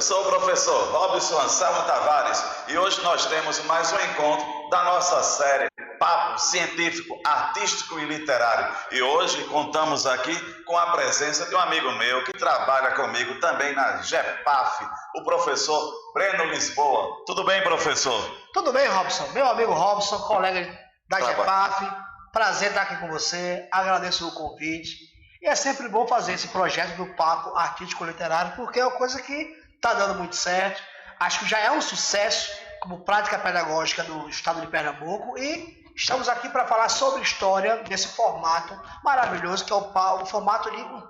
sou o professor Robson Anselmo Tavares e hoje nós temos mais um encontro da nossa série Papo Científico, Artístico e Literário. E hoje contamos aqui com a presença de um amigo meu que trabalha comigo também na GEPAF, o professor Breno Lisboa. Tudo bem, professor? Tudo bem, Robson. Meu amigo Robson, colega da GEPAF, prazer estar aqui com você, agradeço o convite. E é sempre bom fazer esse projeto do Papo Artístico Literário, porque é uma coisa que está dando muito certo. Acho que já é um sucesso como prática pedagógica do estado de Pernambuco e estamos aqui para falar sobre história nesse formato maravilhoso que é o formato de um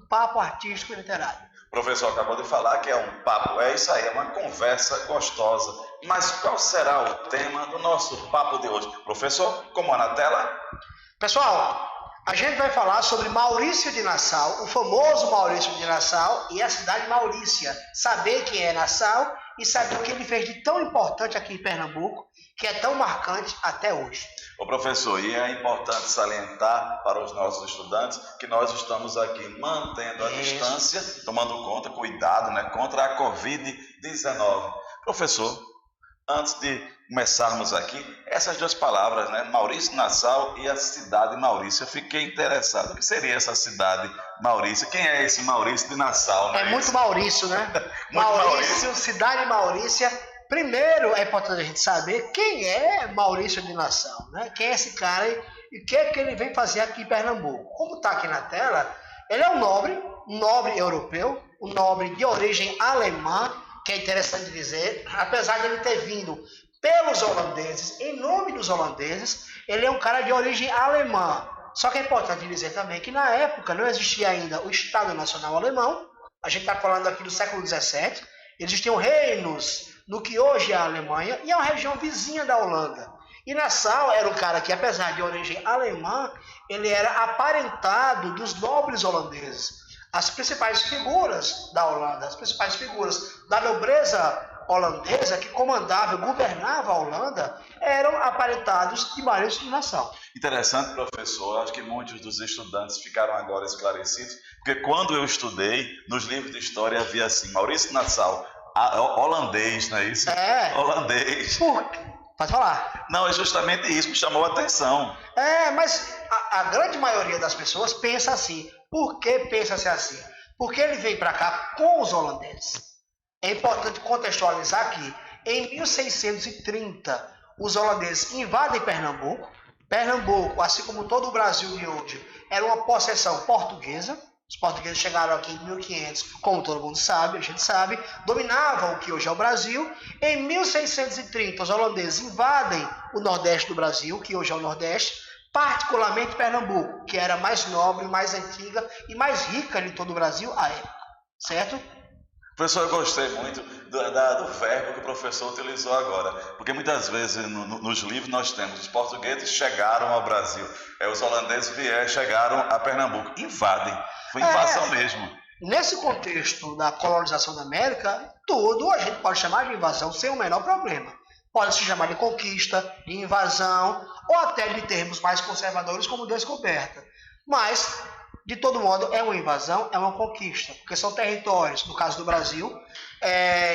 papo artístico e literário. O professor acabou de falar que é um papo, é isso aí, é uma conversa gostosa. Mas qual será o tema do nosso papo de hoje? Professor, como é na tela? Pessoal, a gente vai falar sobre Maurício de Nassau, o famoso Maurício de Nassau e a cidade Maurícia. Saber quem é Nassau e saber o que ele fez de tão importante aqui em Pernambuco, que é tão marcante até hoje. Ô professor, e é importante salientar para os nossos estudantes que nós estamos aqui mantendo a distância, tomando conta, cuidado, né, contra a Covid-19. Professor, antes de começarmos aqui, essas duas palavras, né, Maurício Nassau e a cidade Maurícia, eu fiquei interessado. O que seria essa cidade Maurícia? Quem é esse Maurício de Nassau? É muito Maurício, né? Maurício, cidade Maurícia. Primeiro é importante a gente saber quem é Maurício de Nassau, né? Quem é esse cara e o que é que ele vem fazer aqui em Pernambuco. Como está aqui na tela, ele é um nobre europeu, um nobre de origem alemã, que é interessante dizer, apesar de ele ter vindo pelos holandeses, em nome dos holandeses, ele é um cara de origem alemã. Só que é importante dizer também que na época não existia ainda o Estado Nacional Alemão, a gente está falando aqui do século XVII, existiam reinos no que hoje é a Alemanha e é uma região vizinha da Holanda. E Nassau era um cara que, apesar de origem alemã, ele era aparentado dos nobres holandeses. As principais figuras da Holanda, as principais figuras da nobreza holandesa que comandava e governava a Holanda eram aparentados de Maurício de Nassau. Interessante, professor. Acho que muitos dos estudantes ficaram agora esclarecidos, porque quando eu estudei, nos livros de história havia assim, Maurício de Nassau, holandês, não é isso? É. Holandês. Por quê? Pode falar. Não, é justamente isso que me chamou a atenção. Mas a grande maioria das pessoas pensa assim. Por que pensa-se assim? Porque ele veio para cá com os holandeses. É importante contextualizar que em 1630 os holandeses invadem Pernambuco. Pernambuco, assim como todo o Brasil de hoje, era uma possessão portuguesa. Os portugueses chegaram aqui em 1500, como todo mundo sabe, a gente sabe, dominavam o que hoje é o Brasil. Em 1630 os holandeses invadem o Nordeste do Brasil, que hoje é o Nordeste, particularmente Pernambuco, que era mais nobre, mais antiga e mais rica de todo o Brasil à época, certo? Professor, eu gostei muito do verbo que o professor utilizou agora, porque muitas vezes nos livros nós temos os portugueses chegaram ao Brasil, os holandeses chegaram a Pernambuco, invadem, foi invasão mesmo. Nesse contexto da colonização da América, tudo a gente pode chamar de invasão sem o menor problema. Pode se chamar de conquista, de invasão, ou até de termos mais conservadores como descoberta. Mas, de todo modo, é uma invasão, é uma conquista, porque são territórios, no caso do Brasil,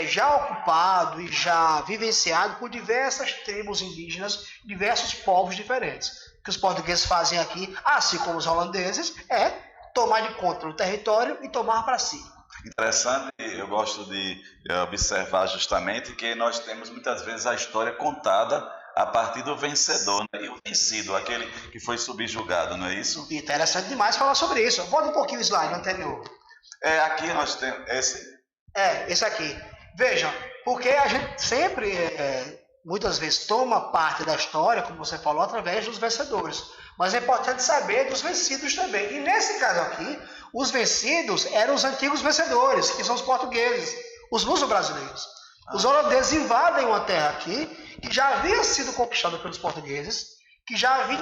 já ocupado e já vivenciado por diversas tribos indígenas, diversos povos diferentes. O que os portugueses fazem aqui, assim como os holandeses, é tomar de conta o território e tomar para si. Interessante, eu gosto de observar justamente que nós temos muitas vezes a história contada a partir do vencedor, né? E o vencido, aquele que foi subjugado, não é isso? Interessante demais falar sobre isso. Volta um pouquinho o slide anterior. Aqui nós temos esse. Esse aqui. Vejam, porque a gente sempre, muitas vezes, toma parte da história, como você falou, através dos vencedores. Mas é importante saber dos vencidos também. E nesse caso aqui, os vencidos eram os antigos vencedores, que são os portugueses, os luso-brasileiros. Os holandeses invadem uma terra aqui, que já havia sido conquistada pelos portugueses, que já havia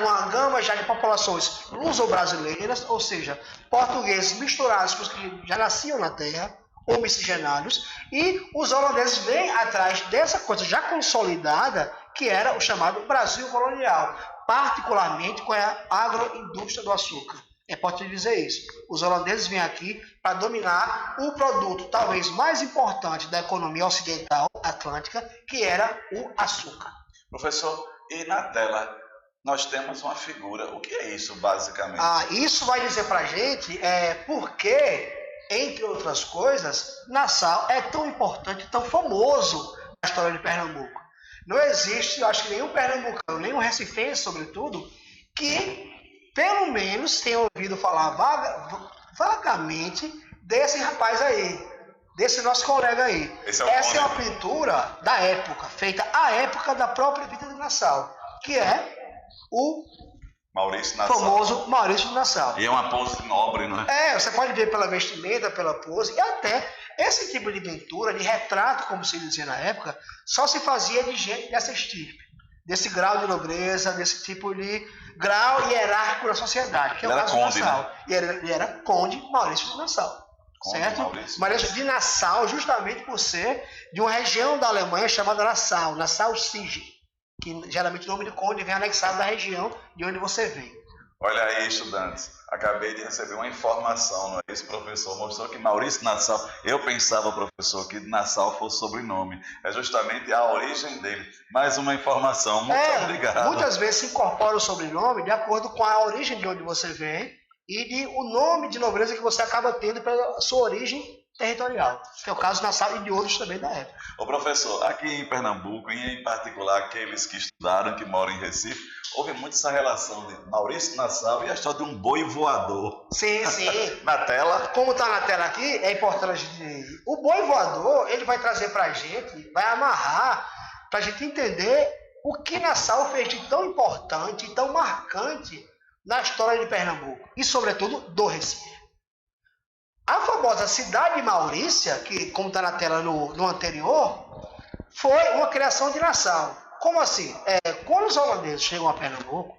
uma gama de populações luso-brasileiras, ou seja, portugueses misturados com os que já nasciam na terra, ou miscigenários, e os holandeses vêm atrás dessa coisa já consolidada, que era o chamado Brasil colonial, particularmente com a agroindústria do açúcar. É importante dizer isso. Os holandeses vêm aqui para dominar o produto talvez mais importante da economia ocidental atlântica, que era o açúcar. Professor, e na tela nós temos uma figura. O que é isso, basicamente? Isso vai dizer para a gente por que, entre outras coisas, Nassau é tão importante, tão famoso na história de Pernambuco. Não existe, eu acho que nenhum pernambucano, nenhum recifense, sobretudo, que pelo menos tenha ouvido falar vagamente desse rapaz aí, desse nosso colega aí. Essa é uma pintura da época, feita à época da própria vida de Nassau, que é o Maurício Nassau. Famoso Maurício de Nassau. E é uma pose nobre, não é? Você pode ver pela vestimenta, pela pose, e até esse tipo de pintura, de retrato, como se dizia na época, só se fazia de gente dessa estirpe, desse grau de nobreza, desse tipo de grau hierárquico da sociedade, que é o caso de Nassau. Né? E ele era Conde Maurício de Nassau. Certo? Maurício de Nassau, justamente por ser de uma região da Alemanha chamada Nassau-Siegen, que geralmente o nome de conde vem anexado da região de onde você vem. Olha aí, estudantes, acabei de receber uma informação, não é? Esse professor mostrou que Maurício Nassau, eu pensava, professor, que Nassau fosse sobrenome, é justamente a origem dele. Mais uma informação, muito obrigado. Muitas vezes se incorpora o sobrenome de acordo com a origem de onde você vem e o nome de nobreza que você acaba tendo pela sua origem territorial, que é o caso de Nassau e de outros também da época. Ô professor, aqui em Pernambuco, e em particular aqueles que estudaram, que moram em Recife, houve muito essa relação de Maurício Nassau e a história de um boi voador. Sim. Na tela. Como está na tela aqui, é importante dizer. O boi voador, ele vai trazer para a gente, vai amarrar, para a gente entender o que Nassau fez de tão importante e tão marcante na história de Pernambuco, e sobretudo do Recife. A famosa cidade de Maurícia, que como está na tela no anterior, foi uma criação de Nassau. Como assim? Quando os holandeses chegam a Pernambuco,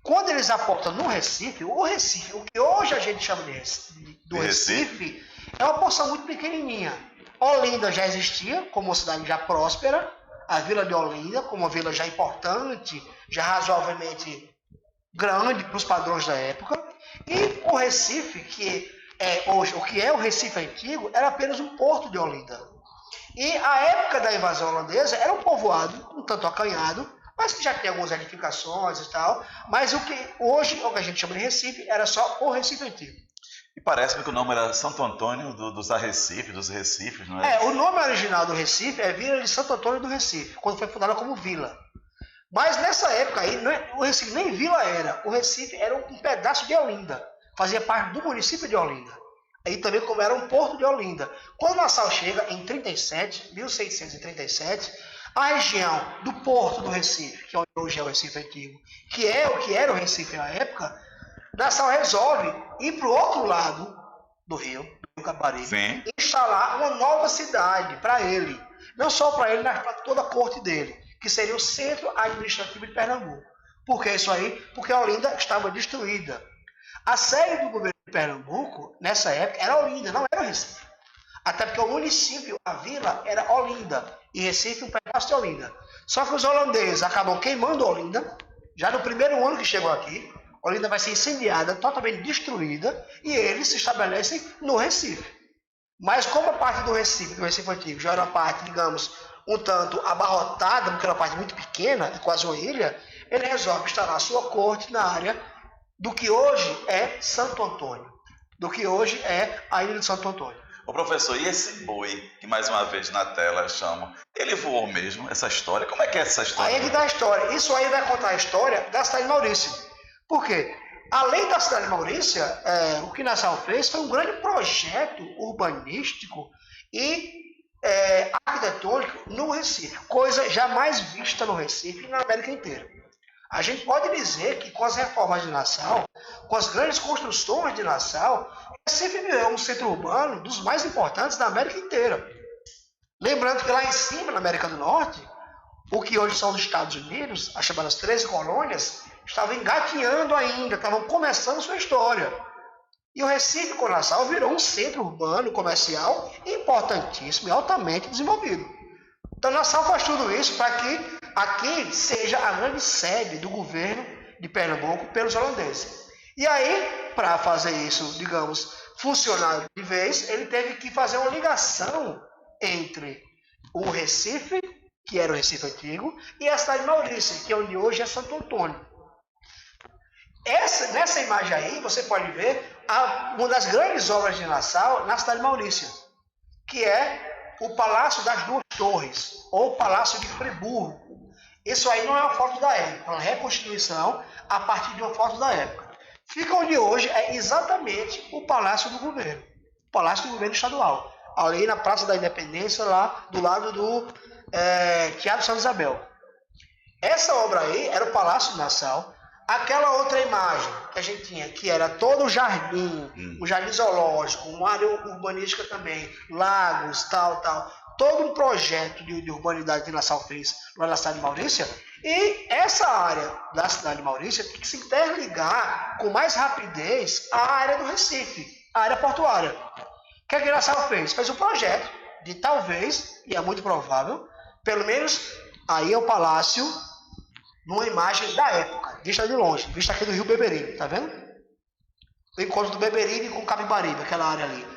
quando eles aportam no Recife, o Recife, o que hoje a gente chama de Recife, é uma porção muito pequenininha. Olinda já existia, como uma cidade já próspera, a vila de Olinda, como uma vila já importante, já razoavelmente grande para os padrões da época, e o Recife, que é hoje, o que é o Recife antigo, era apenas um porto de Olinda. E a época da invasão holandesa era um povoado um tanto acanhado, mas que já tem algumas edificações e tal, mas o que hoje, o que a gente chama de Recife, era só o Recife antigo. E parece-me que o nome era Santo Antônio dos Arrecifes, dos Recifes, não é? O nome original do Recife é Vila de Santo Antônio do Recife, quando foi fundada como vila. Mas nessa época aí, o Recife nem vila era, o Recife era um pedaço de Olinda, fazia parte do município de Olinda. Aí também como era um porto de Olinda. Quando Nassau chega em 1637, a região do porto do Recife, que hoje é o Recife antigo, que é o que era o Recife na época, Nassau resolve ir para o outro lado do rio Caparibe, instalar uma nova cidade para ele. Não só para ele, mas para toda a corte dele, que seria o centro administrativo de Pernambuco. Por que isso aí? Porque Olinda estava destruída. A sede do governo de Pernambuco, nessa época, era Olinda, não era Recife. Até porque o município, a vila, era Olinda, e Recife um pedaço de Olinda. Só que os holandeses acabam queimando Olinda, já no primeiro ano que chegou aqui, Olinda vai ser incendiada, totalmente destruída, e eles se estabelecem no Recife. Mas como a parte do Recife antigo, já era uma parte, digamos, um tanto abarrotada, porque era uma parte muito pequena, quase uma ilha, ele resolve instalar a sua corte na área do que hoje é Santo Antônio, do que hoje é a ilha de Santo Antônio. Ô professor, e esse boi, que mais uma vez na tela chamam, ele voou mesmo, essa história? Como é que é essa história? Aí é que dá a história. Isso aí vai contar a história da cidade de Maurícia. Por quê? Além da cidade de Maurícia, o que Nassau fez foi um grande projeto urbanístico e arquitetônico no Recife, coisa jamais vista no Recife e na América inteira. A gente pode dizer que com as reformas de Nassau, com as grandes construções de Nassau, Recife é um centro urbano dos mais importantes da América inteira. Lembrando que lá em cima, na América do Norte, o que hoje são os Estados Unidos, as chamadas 13 colônias, estavam engatinhando ainda, estavam começando sua história. E o Recife, com Nassau, virou um centro urbano, comercial, importantíssimo e altamente desenvolvido. Então, Nassau faz tudo isso para que aqui seja a grande sede do governo de Pernambuco pelos holandeses. E aí, para fazer isso, digamos, funcionar de vez, ele teve que fazer uma ligação entre o Recife, que era o Recife antigo, e a cidade de Maurícia, que é onde hoje é Santo Antônio. Nessa imagem aí, você pode ver uma das grandes obras de Nassau na cidade de Maurícia, que é o Palácio das Duas Torres, ou Palácio de Friburgo. Isso aí não é uma foto da época, é uma reconstituição a partir de uma foto da época. Fica onde hoje é exatamente o Palácio do Governo, o Palácio do Governo Estadual, ali na Praça da Independência, lá do lado do Teatro Santa Isabel. Essa obra aí era o Palácio de Nassau. Aquela outra imagem que a gente tinha, que era todo o jardim, o jardim zoológico, uma área urbanística também, lagos, tal, todo um projeto de urbanidade que Nassau fez lá na cidade de Maurícia. E essa área da cidade de Maurícia tem que se interligar com mais rapidez à área do Recife, a área portuária. O que Nassau fez? Fez um projeto de talvez, e é muito provável, pelo menos aí é o palácio, numa imagem da época, vista de longe, vista aqui do Rio Beberibe, tá vendo? O encontro do Beberibe com o Capibaribe, aquela área ali,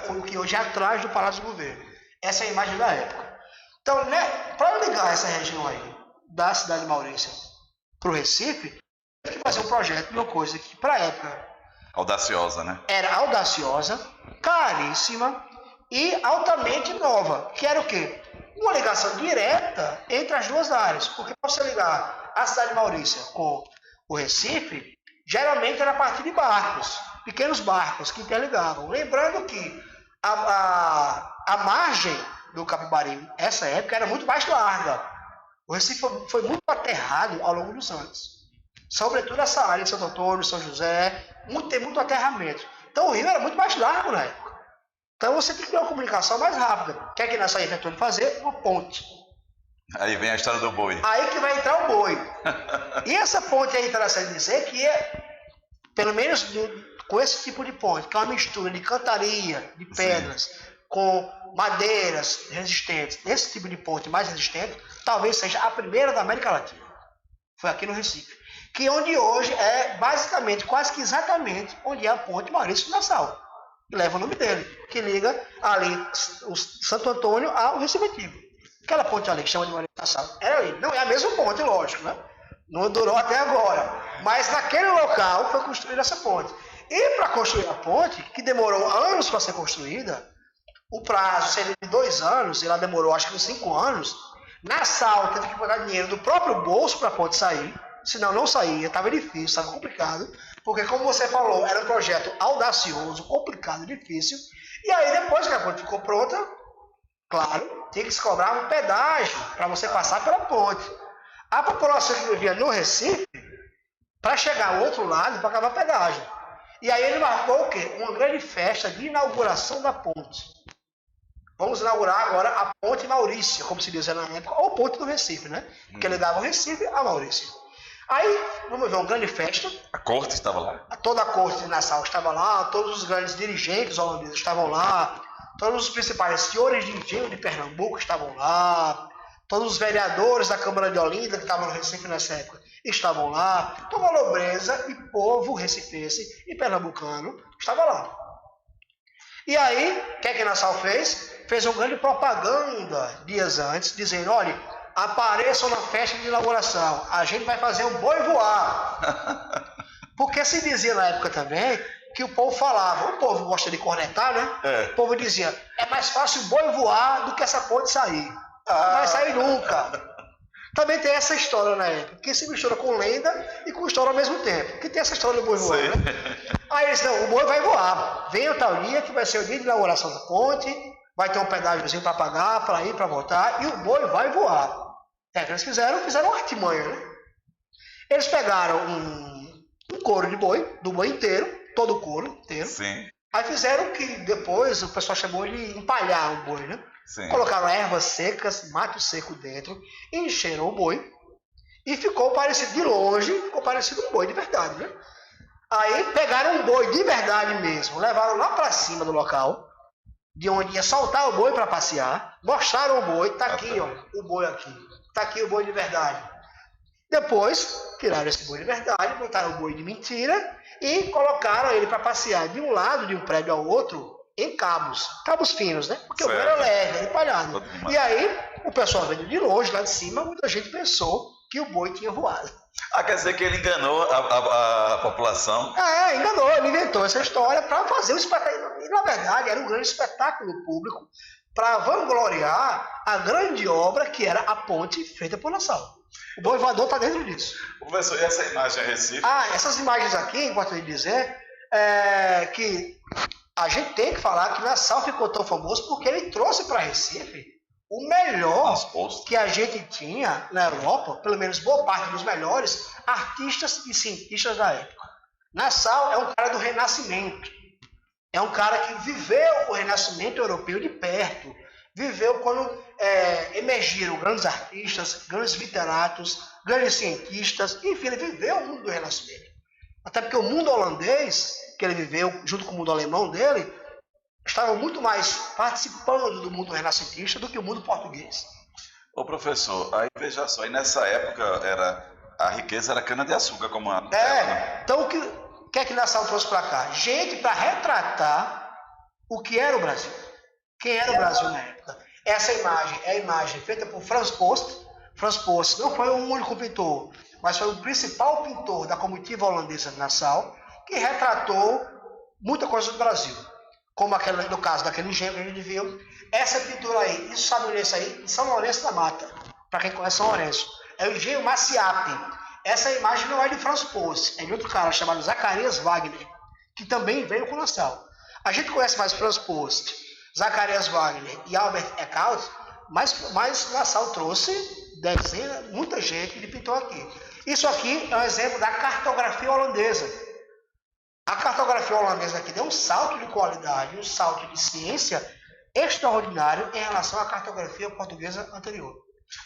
o que hoje é atrás do Palácio do Governo. Essa é a imagem da época. Então, né, para ligar essa região aí, da cidade de Maurícia para o Recife, tem que fazer um projeto de uma coisa que, para a época, audaciosa, né? Era audaciosa, caríssima e altamente nova, que era o quê? Uma ligação direta entre as duas áreas, porque para você ligar a cidade de Maurícia com o Recife, geralmente era a partir de barcos, pequenos barcos que interligavam. Lembrando que a margem do Capibaribe, essa época, era muito mais larga. O Recife foi muito aterrado ao longo dos anos. Sobretudo essa área de Santo Antônio, São José, tem muito aterramento. Então o rio era muito mais largo na época. Então você tem que ter uma comunicação mais rápida. O que é que nessa aí inventou de fazer? Uma ponte. Aí vem a história do boi. Aí que vai entrar o boi. E essa ponte é interessante dizer que é, pelo menos com esse tipo de ponte, que é uma mistura de cantaria, de pedras, sim, com madeiras resistentes, esse tipo de ponte mais resistente, talvez seja a primeira da América Latina. Foi aqui no Recife. Que onde hoje é basicamente, quase que exatamente, onde é a ponte Maurício de Nassau. Que leva o nome dele, que liga ali o Santo Antônio ao Recife Antigo. Aquela ponte ali que chama de Maurício de Nassau, era ali. Não é a mesma ponte, lógico, né? Não durou até agora. Mas naquele local foi construída essa ponte. E para construir a ponte, que demorou anos para ser construída, o prazo seria de 2 anos, e ela demorou acho que uns 5 anos, Nassau teve que pagar dinheiro do próprio bolso para a ponte sair, senão não saía, estava difícil, estava complicado, porque como você falou, era um projeto audacioso, complicado, difícil, e aí depois que a ponte ficou pronta, claro, tinha que se cobrar um pedágio para você passar pela ponte. A população que vivia no Recife, para chegar ao outro lado, pagava pedágio. E aí ele marcou o quê? Uma grande festa de inauguração da ponte. Vamos inaugurar agora a Ponte Maurícia, como se dizia na época, ou Ponte do Recife, né? Que ligava o Recife a Maurícia. Aí, vamos ver, uma grande festa. A corte estava lá. Toda a corte de Nassau estava lá, todos os grandes dirigentes holandeses estavam lá, todos os principais senhores de engenho de Pernambuco estavam lá, todos os vereadores da Câmara de Olinda, que estavam no Recife nessa época, estavam lá, toda a nobreza e povo recifense e pernambucano estava lá. E aí, o que é que Nassau fez? Fez uma grande propaganda dias antes, dizendo, olha, apareçam na festa de inauguração, a gente vai fazer um boi voar. Porque se dizia na época também que o povo falava, o povo gosta de cornetar, né? O povo dizia, é mais fácil o boi voar do que essa ponte sair. Não vai sair nunca. Também tem essa história na época, que se mistura com lenda e com história ao mesmo tempo. Que tem essa história do boi voar, né? Aí eles não, o boi vai voar. Vem o tal dia que vai ser o dia de inauguração da ponte, vai ter um pedágiozinho para pagar, para ir, para voltar, e o boi vai voar. É o que eles fizeram uma artimanha, né? Eles pegaram um couro de boi, do boi inteiro, todo o couro inteiro. Sim. Aí fizeram o que depois o pessoal chamou de empalhar o boi, né? Sim. Colocaram ervas secas, mato seco dentro, encheram o boi e ficou parecido de longe, ficou parecido um boi de verdade, né? Aí pegaram um boi de verdade mesmo, levaram lá para cima do local, de onde ia soltar o boi para passear, mostraram o boi, tá aqui, ó, o boi aqui. Tá aqui o boi de verdade. Depois, tiraram esse boi de verdade, botaram o boi de mentira e colocaram ele para passear de um lado de um prédio ao outro em cabos finos, né? Porque Certo. o boi era leve, era empalhado. E aí, o pessoal vendo de longe, lá de cima, muita gente pensou que o boi tinha voado. Quer dizer que ele enganou a população. Enganou, ele inventou essa história para fazer um espetáculo. E, na verdade, era um grande espetáculo público para vangloriar a grande obra que era a ponte feita por Nassau. O boi voador está dentro disso. Professor, e essa imagem é Recife? Essas imagens aqui, importante dizer, que a gente tem que falar que Nassau ficou tão famoso porque ele trouxe para Recife o melhor que a gente tinha na Europa, pelo menos boa parte dos melhores artistas e cientistas da época. Nassau é um cara do Renascimento. É um cara que viveu o Renascimento europeu de perto. Viveu quando emergiram grandes artistas, grandes literatos, grandes cientistas. Enfim, ele viveu o mundo do Renascimento. Até porque o mundo holandês, que ele viveu junto com o mundo alemão dele, estava muito mais participando do mundo renascentista do que o mundo português. Ô professor, aí veja só, e nessa época a riqueza era cana-de-açúcar, como a... Então o que é que Nassau trouxe para cá? Gente para retratar o que era o Brasil. Quem era o Brasil na época? Essa imagem é a imagem feita por Frans Post. Frans Post não foi o único pintor, mas foi o principal pintor da comitiva holandesa de Nassau, que retratou muita coisa do Brasil. Como no caso daquele engenho que a gente viu. Essa pintura aí, isso sabe onde é isso aí? Em São Lourenço da Mata. Para quem conhece São Lourenço. É o engenho Maciape. Essa imagem não é de Frans Post, é de outro cara chamado Zacarias Wagner, que também veio com Nassau. A gente conhece mais Frans Post, Zacarias Wagner e Albert Eckhout, mas Nassau trouxe muita gente que pintou aqui. Isso aqui é um exemplo da cartografia holandesa. A cartografia holandesa aqui deu um salto de qualidade, um salto de ciência extraordinário em relação à cartografia portuguesa anterior.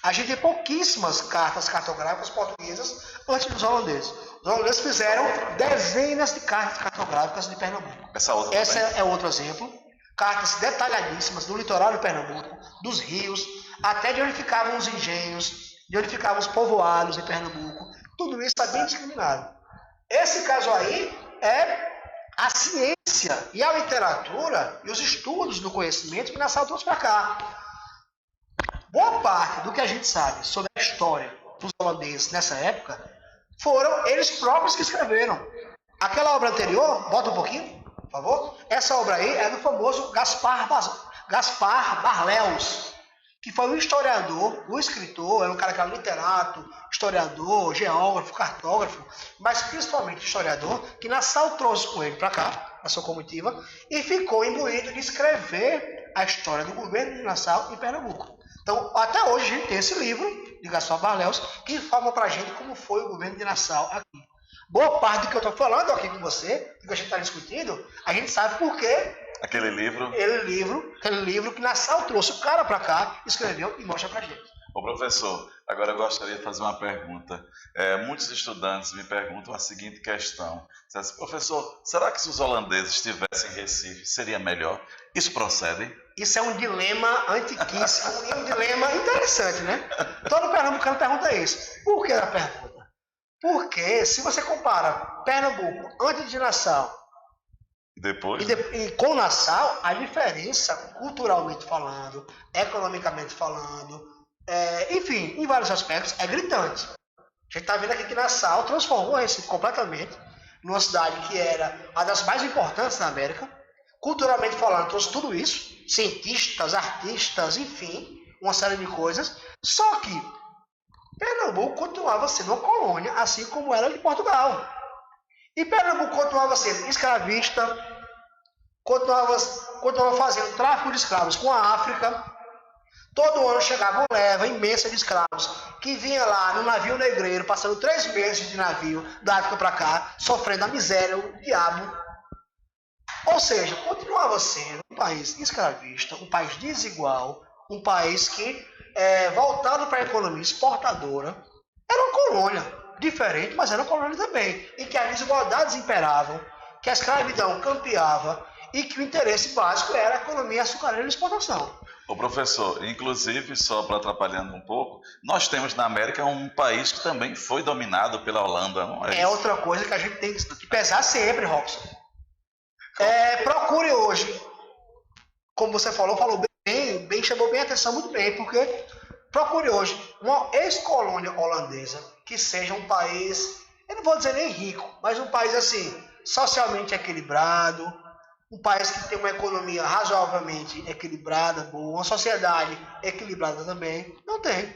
A gente tem pouquíssimas cartas cartográficas portuguesas antes dos holandeses. Os holandeses fizeram dezenas de cartas cartográficas de Pernambuco. Essa é outro exemplo. Cartas detalhadíssimas do litoral de Pernambuco, dos rios, até de onde ficavam os engenhos, de onde ficavam os povoados em Pernambuco. Tudo isso está bem discriminado. Esse caso aí é a ciência e a literatura e os estudos do conhecimento que Nassau trouxe para cá. Boa parte do que a gente sabe sobre a história dos holandeses nessa época foram eles próprios que escreveram. Aquela obra anterior, bota um pouquinho, por favor. Essa obra aí é do famoso Gaspar Barlels, que foi um historiador, um escritor, era um cara que era literato, historiador, geógrafo, cartógrafo, mas principalmente historiador, que Nassau trouxe com ele para cá, na sua comitiva, e ficou imbuído de escrever a história do governo de Nassau em Pernambuco. Então, até hoje, a gente tem esse livro de Gaspar Barlels que informa para a gente como foi o governo de Nassau aqui. Boa parte do que eu estou falando aqui com você, do que a gente está discutindo, a gente sabe por quê. Aquele livro que Nassau trouxe o cara para cá, escreveu e mostra para a gente. Ô professor, agora eu gostaria de fazer uma pergunta. Muitos estudantes me perguntam a seguinte questão. Assim, professor, será que se os holandeses estivessem em Recife, seria melhor? Isso procede? Isso é um dilema antiquíssimo e um dilema interessante, né? Todo pernambucano pergunta isso. Por que a pergunta? Porque se você compara Pernambuco antes de Nassau depois? E com Nassau, a diferença, culturalmente falando, economicamente falando, enfim, em vários aspectos, é gritante. A gente está vendo aqui que Nassau transformou Recife completamente numa cidade que era a das mais importantes na América. Culturalmente falando, trouxe tudo isso, cientistas, artistas, enfim, uma série de coisas. Só que Pernambuco continuava sendo uma colônia, assim como era de Portugal. E Pernambuco continuava sendo escravista, continuava fazendo tráfico de escravos com a África. Todo ano chegava uma leva imensa de escravos que vinha lá no navio negreiro, passando 3 meses de navio da África para cá, sofrendo a miséria, o diabo. Ou seja, continuava sendo um país escravista, um país desigual, um país que, voltado para a economia exportadora, era uma colônia. Diferente, mas era uma colônia também, em que as desigualdades imperavam, que a escravidão campeava e que o interesse básico era a economia açucareira e exportação. Ô professor, inclusive, só para atrapalhando um pouco, nós temos na América um país que também foi dominado pela Holanda, não é É isso? outra coisa que a gente tem que pesar sempre, Robson. Procure hoje, como você falou bem, chamou bem a atenção, muito bem, porque procure hoje uma ex-colônia holandesa que seja um país, eu não vou dizer nem rico, mas um país assim, socialmente equilibrado, um país que tem uma economia razoavelmente equilibrada, boa, uma sociedade equilibrada também. Não tem.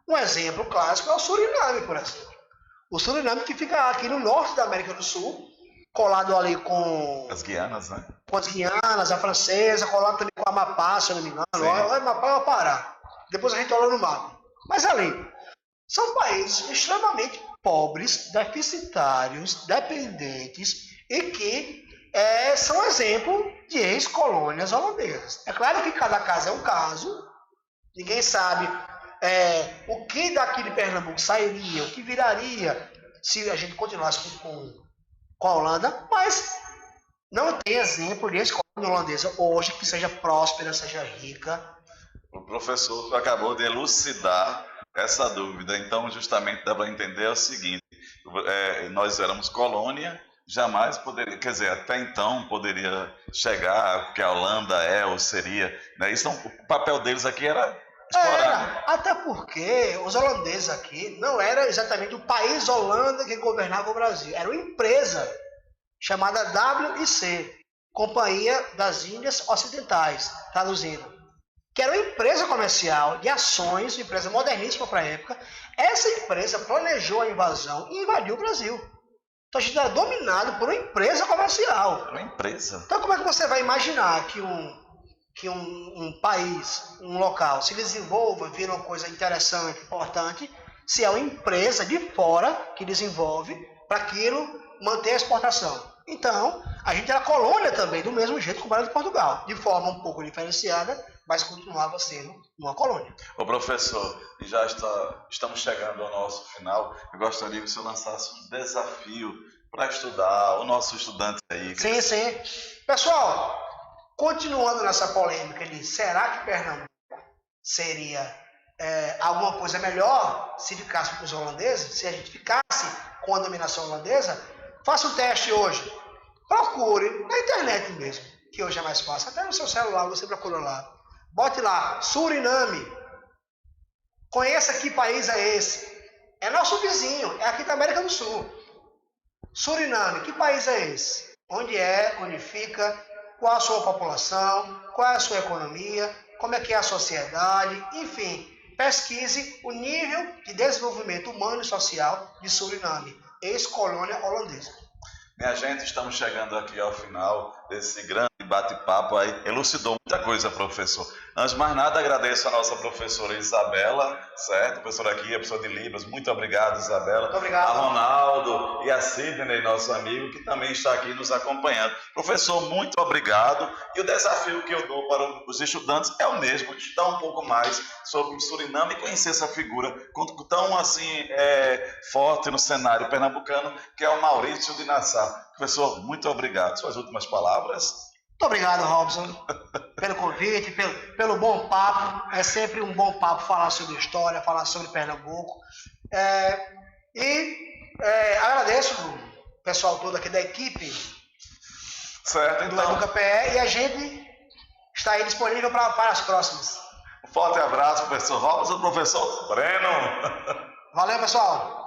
Um exemplo clássico é o Suriname, por exemplo. O Suriname que fica aqui no norte da América do Sul, colado ali com As Guianas, né? com as Guianas, a francesa, colado também com a Amapá, se eu não me engano. O Amapá é o Pará. Depois a gente olha no mapa. Mas ali, são países extremamente pobres, deficitários, dependentes e que são exemplo de ex-colônias holandesas. É claro que cada caso é um caso, ninguém sabe o que daqui de Pernambuco sairia, o que viraria se a gente continuasse com a Holanda, mas não tem exemplo de ex-colônia holandesa hoje que seja próspera, seja rica. O professor acabou de elucidar essa dúvida, então justamente dá para entender o seguinte, nós éramos colônia, jamais poderia, quer dizer, até então poderia chegar que a Holanda ou seria, né? Isso o papel deles aqui era explorar. Até porque os holandeses aqui não era exatamente o país Holanda que governava o Brasil, era uma empresa chamada WIC, Companhia das Índias Ocidentais, traduzindo, que era uma empresa comercial de ações, uma empresa moderníssima para a época. Essa empresa planejou a invasão e invadiu o Brasil. Então a gente era dominado por uma empresa comercial. Uma empresa. Então como é que você vai imaginar que um país, um local, se desenvolva, vira uma coisa interessante, importante, se é uma empresa de fora que desenvolve para aquilo manter a exportação? Então, a gente era colônia também, do mesmo jeito que o Brasil de Portugal, de forma um pouco diferenciada, mas continuava sendo uma colônia. Ô professor, já estamos chegando ao nosso final. Eu gostaria que o senhor lançasse um desafio para estudar, o nosso estudante aí. Sim. Pessoal, continuando nessa polêmica de será que Pernambuco seria alguma coisa melhor se ficasse com os holandeses, se a gente ficasse com a dominação holandesa, faça um teste hoje. Procure na internet mesmo, que hoje é mais fácil. Até no seu celular você procura lá. Bote lá, Suriname. Conheça que país é esse. É nosso vizinho, é aqui da América do Sul. Suriname, que país é esse? Onde fica, qual a sua população, qual é a sua economia, como é que é a sociedade, enfim. Pesquise o nível de desenvolvimento humano e social de Suriname, ex-colônia holandesa. Minha gente, estamos chegando aqui ao final desse grande bate-papo aí. Elucidou muita coisa, professor. Antes de mais nada, agradeço a nossa professora Isabela, certo? Professora aqui, a professora de Libras. Muito obrigado, Isabela. Muito obrigado. A Ronaldo e a Sidney, nosso amigo, que também está aqui nos acompanhando. Professor, muito obrigado. E o desafio que eu dou para os estudantes é o mesmo, estudar um pouco mais sobre o Suriname e conhecer essa figura tão assim forte no cenário pernambucano, que é o Maurício de Nassau. Professor, muito obrigado. Suas últimas palavras? Muito obrigado, Robson, pelo convite, pelo bom papo. É sempre um bom papo falar sobre história, falar sobre Pernambuco. Agradeço o pessoal todo aqui da equipe certo, do então. EducaPE, e a gente está aí disponível para as próximas. Um forte abraço, professor Robson e professor Breno. Valeu, pessoal.